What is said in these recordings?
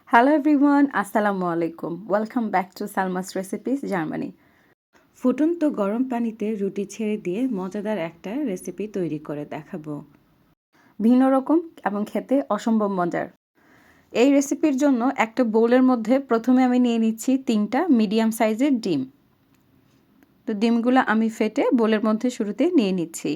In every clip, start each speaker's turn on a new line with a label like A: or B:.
A: Hello everyone, Assalamu alaikum. Welcome back to Salma's Recipes, Germany. ফুটন্ত গরম পানিতে রুটি ছেড়ে দিয়ে মজাদার একটা রেসিপি তৈরি করে দেখাবো। ভিন্ন রকম এবং খেতে অসম্ভব মজার। এই রেসিপির জন্য একটা বোলের মধ্যে প্রথমে আমি নিয়ে নিচ্ছি 3টা মিডিয়াম সাইজের ডিম। তো ডিমগুলো আমি ফেটে বোলের মধ্যে শুরুতে নিয়ে নিচ্ছি।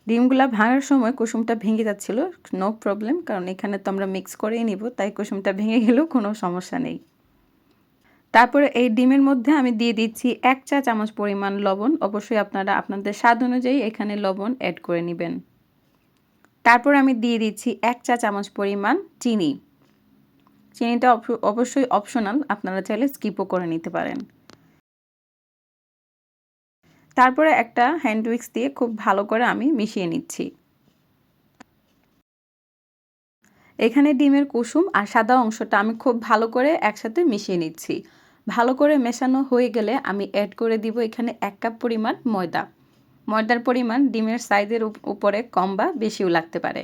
A: ডিমগুলা ভাঙার সময় কুসুমটা ভেঙে যাচ্ছিল, নো প্রবলেম, কারণ এখানে তো আমরা মিক্স করেই নিব, তাই কুসুমটা ভেঙে গেলেও কোনো সমস্যা নেই। তারপরে এই ডিমের মধ্যে আমি দিয়ে দিচ্ছি 1 চা চামচ পরিমাণ লবণ। অবশ্যই আপনারা আপনাদের স্বাদ অনুযায়ী এখানে লবণ অ্যাড করে নেবেন। তারপর আমি দিয়ে দিচ্ছি 1 চা চামচ পরিমাণ চিনি। চিনিটা অবশ্যই অপশনাল, আপনারা চাইলে স্কিপও করে নিতে পারেন। তারপরে একটা হ্যান্ড উইক্স দিয়ে খুব ভালো করে আমি মিশিয়ে নিচ্ছি। এখানে ডিমের কুসুম আর সাদা অংশটা আমি খুব ভালো করে একসাথে মিশিয়ে নিচ্ছি। ভালো করে মেশানো হয়ে গেলে আমি অ্যাড করে দিব এখানে 1 কাপ পরিমাণ ময়দা। ময়দার পরিমাণ ডিমের সাইজের উপরে কম বা বেশিও লাগতে পারে।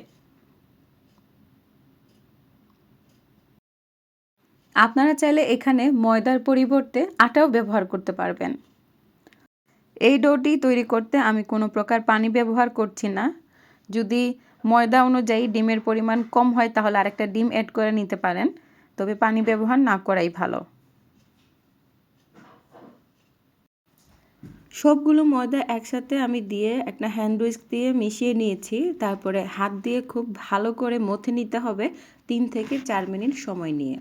A: আপনারা চাইলে এখানে ময়দার পরিবর্তে আটাও ব্যবহার করতে পারবেন। এই ডোটি তৈরি করতে আমি কোনো প্রকার পানি ব্যবহার করছি না। যদি ময়দা অনুযায়ী ডিমের পরিমাণ কম হয় তাহলে আরেকটা ডিম অ্যাড করে নিতে পারেন, তবে পানি ব্যবহার না করাই ভালো। সবগুলো ময়দা একসাথে আমি দিয়ে একটা হ্যান্ড উইস্ক দিয়ে মিশিয়ে নিয়েছি। তারপরে হাত দিয়ে খুব ভালো করে মথে নিতে হবে 3 থেকে 4 মিনিট সময় নিয়ে।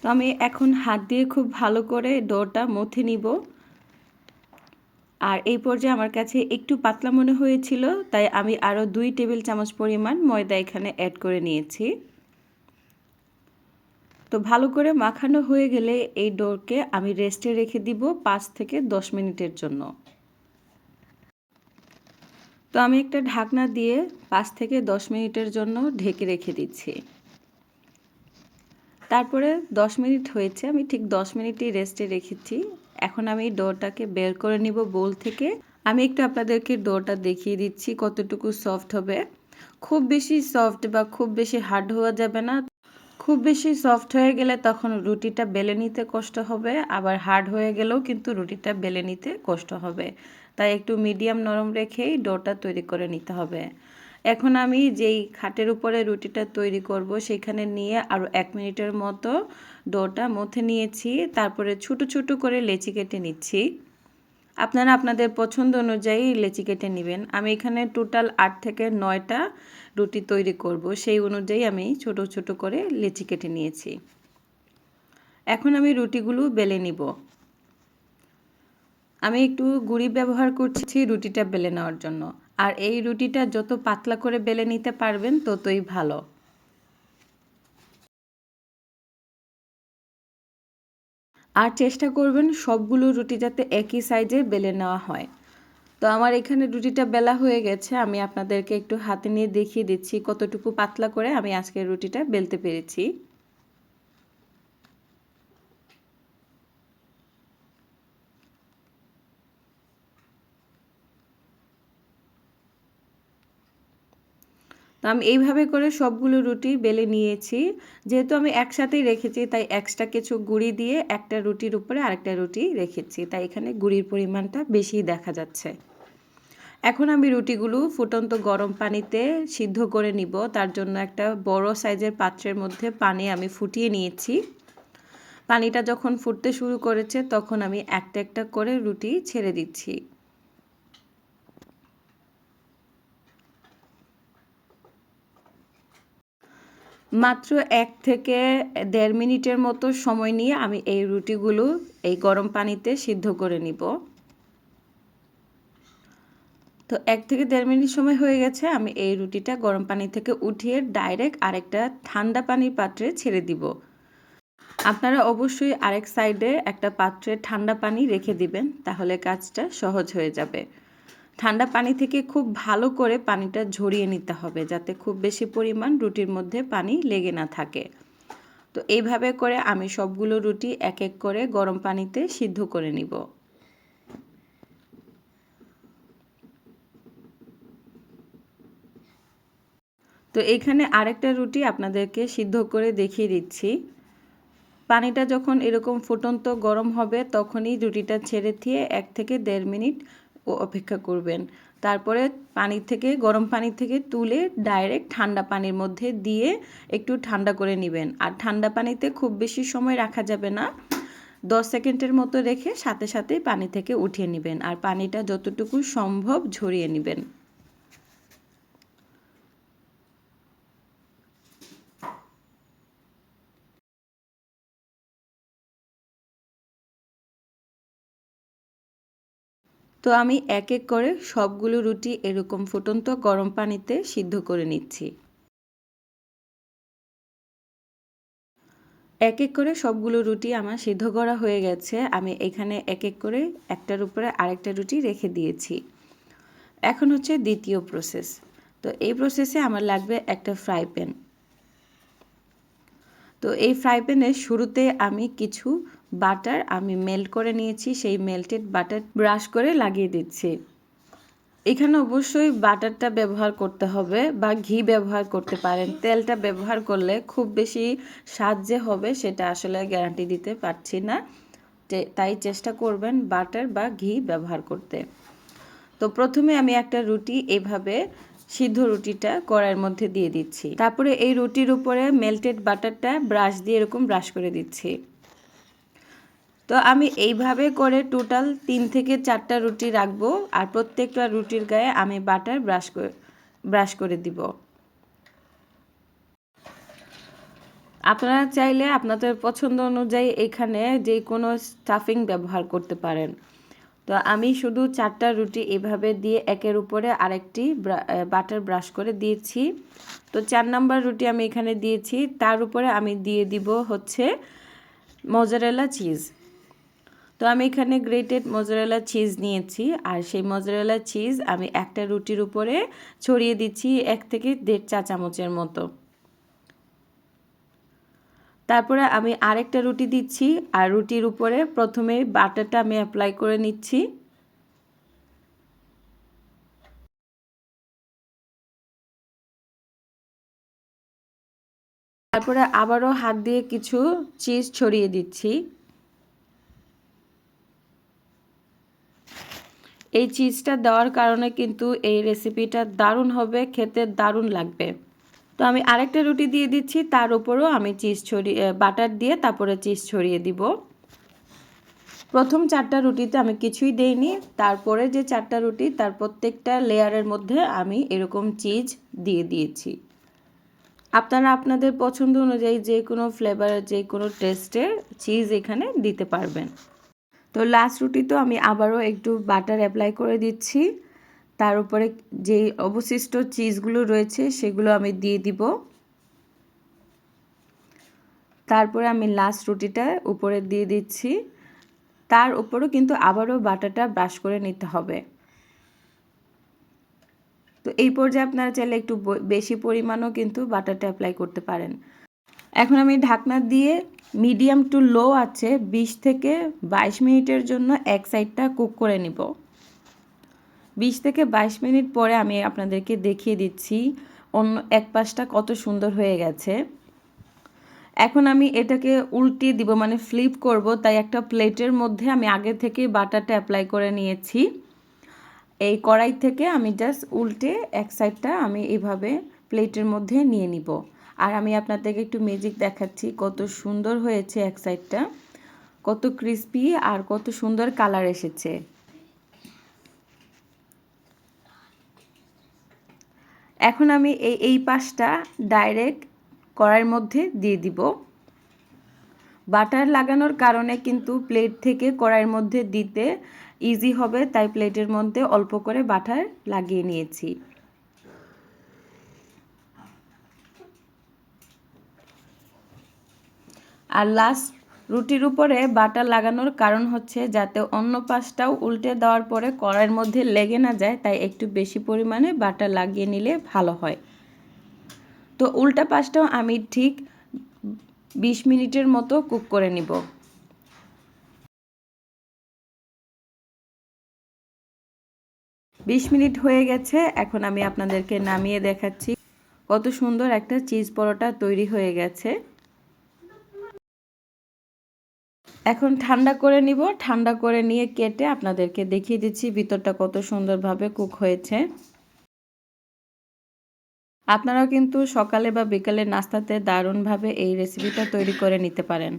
A: তো আমি এখন হাত দিয়ে খুব ভালো করে ডোটা মথে নিব। আর এই পর্যায়ে আমার কাছে একটু পাতলা মনে হয়েছিল, তাই আমি আরও 2 টেবিল চামচ পরিমাণ ময়দা এখানে অ্যাড করে নিয়েছি। তো ভালো করে মাখানো হয়ে গেলে এই ডোকে আমি রেস্টে রেখে দিব 5 থেকে 10 মিনিটের জন্য। তো আমি একটা ঢাকনা দিয়ে 5 থেকে 10 মিনিটের জন্য ঢেকে রেখে দিচ্ছি। তারপরে 10 মিনিট হয়েছে, আমি ঠিক 10 মিনিটই রেস্টে রেখেছি। এখন আমি ডোটাকে বের করে নিব বোল থেকে। আমি একটু আপনাদেরকে ডোটা দেখিয়ে দিচ্ছি কতটুকু সফট হবে। খুব বেশি সফট বা খুব বেশি হার্ড হওয়া যাবে না। খুব বেশি সফট হয়ে গেলে তখন রুটিটা বেলে নিতে কষ্ট হবে, আবার হার্ড হয়ে গেলেও কিন্তু রুটিটা বেলে নিতে কষ্ট হবে। তাই একটু মিডিয়াম নরম রেখেই ডোটা তৈরি করে নিতে হবে। এখন আমি যেই খাটের উপরে রুটিটা তৈরি করব সেখানে নিয়ে আরও 1 মিনিটের মতো ডোটা মথে নিয়েছি। তারপরে ছোটো ছোটো করে লেচি কেটে নিচ্ছি। আপনারা আপনাদের পছন্দ অনুযায়ী লেচি কেটে নেবেন। আমি এখানে টোটাল 8 থেকে 9টা রুটি তৈরি করব, সেই অনুযায়ী আমি ছোট ছোট করে লেচি কেটে নিয়েছি। এখন আমি রুটিগুলো বেলে নিব। আমি একটু গুঁড়ি ব্যবহার করছি রুটিটা বেলে নেওয়ার জন্য। আর এই রুটিটা যত পাতলা করে বেলে নিতে পারবেন ততই ভালো। আর চেষ্টা করবেন সবগুলো রুটি যাতে একই সাইজে বেলে নেওয়া হয়। তো আমার এখানে রুটিটা বেলা হয়ে গেছে, আমি আপনাদেরকে একটু হাতে নিয়ে দেখিয়ে দিচ্ছি কতটুকু পাতলা করে আমি আজকের রুটিটা বেলতে পেরেছি। তো আমি এইভাবে করে সবগুলো রুটি বেলে নিয়েছি। যেহেতু আমি একসাথেই রেখেছি তাই এক্সট্রা কিছু গুঁড়ি দিয়ে একটা রুটির উপরে আরেকটা রুটি রেখেছি, তাই এখানে গুঁড়ির পরিমাণটা বেশি দেখা যাচ্ছে। এখন আমি রুটিগুলো ফুটন্ত গরম পানিতে সিদ্ধ করে নিব। তার জন্য একটা বড় সাইজের পাত্রের মধ্যে পানি আমি ফুটিয়ে নিয়েছি। পানিটা যখন ফুটতে শুরু করেছে তখন আমি একটা একটা করে রুটি ছেড়ে দিচ্ছি। মাত্র 1 থেকে 1.5 মিনিটের মতো সময় নিয়ে আমি এই রুটিগুলো এই গরম পানিতে সিদ্ধ করে নিব। তো 1 থেকে 1.5 মিনিট সময় হয়ে গেছে, আমি এই রুটিটা গরম পানি থেকে উঠিয়ে ডাইরেক্ট আরেকটা ঠান্ডা পানির পাত্রে ছেড়ে দিব। আপনারা অবশ্যই আরেক সাইডে একটা পাত্রে ঠান্ডা পানি রেখে দিবেন, তাহলে কাজটা সহজ হয়ে যাবে। ঠান্ডা পানি থেকে খুব ভালো করে পানিটা ঝরিয়ে নিতে হবে, যাতে খুব বেশি পরিমাণ রুটির মধ্যে পানি লেগে না থাকে। তো এইভাবে করে আমি সবগুলো রুটি এক এক করে গরম পানিতে সিদ্ধ করে নিব। তো এখানে আরেকটা রুটি আপনাদেরকে সিদ্ধ করে দেখিয়ে দিচ্ছি। পানিটা যখন এরকম ফুটন্ত গরম হবে তখনই রুটিটা ছেড়ে দিয়ে 1 থেকে 1.5 মিনিট অপেক্ষা করবেন। তারপরে গরম পানি থেকে তুলে ডাইরেক্ট ঠান্ডা পানির মধ্যে দিয়ে একটু ঠান্ডা করে নেবেন। আর ঠান্ডা পানিতে খুব বেশি সময় রাখা যাবে না, 10 সেকেন্ডের মতো রেখে সাথে সাথেই পানি থেকে উঠিয়ে নেবেন। আর পানিটা যতটুকু সম্ভব ঝরিয়ে নেবেন। তো আমি এক এক করে সবগুলো রুটি এরকম ফুটন্ত গরম পানিতে সিদ্ধ করে নিচ্ছি। এক এক করে সবগুলো রুটি আমার সিদ্ধ করা হয়ে গেছে। আমি এখানে এক এক করে একটার উপরে আরেকটা রুটি রেখে দিয়েছি। এখন হচ্ছে দ্বিতীয় প্রসেস। তো এই প্রসেসে আমার লাগবে একটা ফ্রাই প্যান। তো এই ফ্রাই প্যানের শুরুতে আমি কিছু বাটার মেল্ট করে নিয়েছি, সেই মেল্টেড বাটার ব্রাশ করে লাগিয়ে দিচ্ছি। এখানে অবশ্যই বাটারটা ব্যবহার করতে হবে বা ঘি ব্যবহার করতে পারেন। তেলটা ব্যবহার করলে খুব বেশি স্বাদ যে হবে সেটা আসলে গ্যারান্টি দিতে পারছি না, তাই চেষ্টা করবেন বাটার বা ঘি ব্যবহার করতে। তো প্রথমে আমি একটা রুটি এইভাবে সিদ্ধ রুটিটা কড়াইয়ের মধ্যে দিয়ে দিচ্ছি। তারপরে এই রুটির উপরে মেল্টেড বাটারটা ব্রাশ দিয়ে এরকম ব্রাশ করে দিচ্ছি। তো আমি এইভাবে করে টোটাল 3 থেকে 4টা রুটি রাখবো, আর প্রত্যেকটা রুটির গায়ে আমি বাটার ব্রাশ করে দিব। আপনারা চাইলে আপনাদের পছন্দ অনুযায়ী এখানে যে কোনো স্টাফিং ব্যবহার করতে পারেন। তো আমি শুধু 4টা রুটি এভাবে দিয়ে একের উপরে আরেকটি বাটার ব্রাশ করে দিয়েছি। তো 4 নাম্বার রুটি আমি এখানে দিয়েছি, তার উপরে আমি দিয়ে দিব হচ্ছে মোজারেলা চিজ। তো আমি এখানে গ্রেটেড মোজারেলা চিজ নিয়েছি, আর সেই মোজারেলা চিজ আমি একটা রুটির উপরে ছড়িয়ে দিচ্ছি 1 থেকে 1.5 চা চামচের মতো। তারপরে আমি আরেকটা রুটি দিচ্ছি, আর রুটির উপরে প্রথমে বাটারটা আমি অ্যাপ্লাই করে নিচ্ছি। তারপরে আবারও হাত দিয়ে কিছু চিজ ছড়িয়ে দিচ্ছি। এই চিজটা দেওয়ার কারণে কিন্তু এই রেসিপিটা দারুণ হবে, খেতে দারুণ লাগবে। তো আমি আরেকটা রুটি দিয়ে দিচ্ছি, তার উপরেও আমি বাটার দিয়ে তারপরে চিজ ছড়িয়ে দিব। প্রথম 4টা রুটিতে আমি কিছুই দেইনি, তারপরে যে 4টা রুটি তার প্রত্যেকটা লেয়ারের মধ্যে আমি এরকম চিজ দিয়ে দিয়েছি। আপনারা আপনাদের পছন্দ অনুযায়ী যে কোনো ফ্লেভারের যে কোনো টেস্টের চিজ এখানে দিতে পারবেন। তো লাস্ট রুটিতেও আমি আবারও একটু বাটার অ্যাপ্লাই করে দিচ্ছি। তার উপরে যে অবশিষ্ট চিজগুলো রয়েছে সেগুলো আমি দিয়ে দিব। তারপরে আমি লাস্ট রুটিটা উপরে দিয়ে দিচ্ছি। তার উপরেও কিন্তু আবারও বাটারটা ব্রাশ করে নিতে হবে। তো এই পর্যায়ে আপনারা চাইলে একটু বেশি পরিমাণও কিন্তু বাটারটা অ্যাপ্লাই করতে পারেন। এখন আমি ঢাকনা দিয়ে মিডিয়াম টু লো আছে 20 থেকে 22 মিনিটের জন্য এক সাইডটা কুক করে নিব। 20 থেকে 22 মিনিট পরে আমি আপনাদেরকে দেখিয়ে দিচ্ছি অন্য এক পাশটা কত সুন্দর হয়ে গেছে। এখন আমি এটাকে উল্টিয়ে দিব, মানে ফ্লিপ করব, তাই একটা প্লেটের মধ্যে আমি আগে থেকে বাটারটা অ্যাপ্লাই করে নিয়েছি। এই কড়াই থেকে আমি জাস্ট উল্টে এক সাইডটা আমি এইভাবে প্লেটের মধ্যে নিয়ে নিব। আর আমি আপনাদেরকে একটু ম্যাজিক দেখাচ্ছি কত সুন্দর হয়েছে, এক সাইডটা কত ক্রিস্পি আর কত সুন্দর কালার এসেছে। এখন আমি এই পাশটা ডাইরেক্ট কড়াইয়ের মধ্যে দিয়ে দিব। বাটার লাগানোর কারণে কিন্তু প্লেট থেকে কড়াইয়ের মধ্যে দিতে ইজি হবে, তাই প্লেটের মধ্যে অল্প করে বাটার লাগিয়ে নিয়েছি। আর লাস্ট রুটির উপরে বাটার লাগানোর কারণ হচ্ছে যাতে অন্য পাশটাও উল্টে দেওয়ার পরে কড়াইয়ের মধ্যে লেগে না যায়, তাই একটু বেশি পরিমাণে বাটার লাগিয়ে নিলে ভালো হয়। তো উল্টা পাশটাও আমি ঠিক 20 মিনিটের মতো কুক করে নিব। 20 মিনিট হয়ে গেছে, এখন আমি আপনাদেরকে নামিয়ে দেখাচ্ছি কত সুন্দর একটা চিজ পরোটা তৈরি হয়ে গেছে। এখন ঠান্ডা করে নিব। ঠান্ডা করে নিয়ে কেটে আপনাদেরকে দেখিয়ে দিচ্ছি ভিতরটা কত সুন্দরভাবে কুক হয়েছে। আপনারাও কিন্তু সকালে বা বিকালে নাস্তাতে দারুণভাবে এই রেসিপিটা তৈরি করে নিতে পারেন।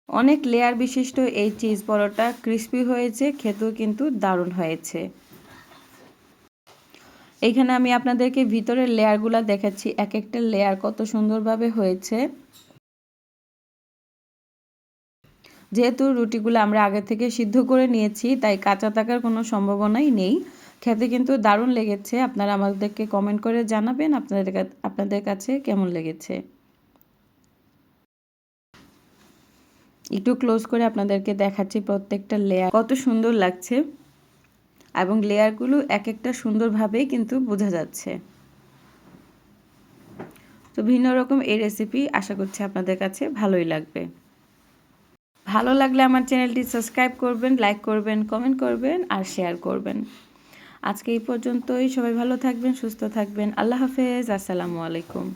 A: অনেক লেয়ার বিশিষ্ট এই চিজ পরোটা ক্রিস্পি হয়েছে, খেতেও কিন্তু দারুণ হয়েছে। এখানে আমি আপনাদেরকে ভিতরের লেয়ারগুলো দেখাচ্ছি, এক একটা লেয়ার কত সুন্দরভাবে হয়েছে। যেহেতু রুটিগুলো আমরা আগে থেকে সিদ্ধ করে নিয়েছি, তাই কাঁচা থাকার কোনো সম্ভাবনাই নেই। খেতে কিন্তু দারুণ লেগেছে। আপনারা আমাদেরকে কমেন্ট করে জানাবেন আপনাদের কাছে কেমন লেগেছে। একটু ক্লোজ করে আপনাদেরকে দেখাচ্ছি প্রত্যেকটা লেয়ার কত সুন্দর লাগছে, এবং লেয়ারগুলো এক একটা সুন্দরভাবেই কিন্তু বোঝা যাচ্ছে। তো ভিন্ন রকম এই রেসিপি আশা করছি আপনাদের কাছে ভালোই লাগবে। ভালো লাগলে আমার চ্যানেলটি সাবস্ক্রাইব করবেন, লাইক করবেন, কমেন্ট করবেন আর শেয়ার করবেন। আজকে এই পর্যন্তই। সবাই ভালো থাকবেন, সুস্থ থাকবেন। আল্লাহ হাফেজ। আসসালামু আলাইকুম।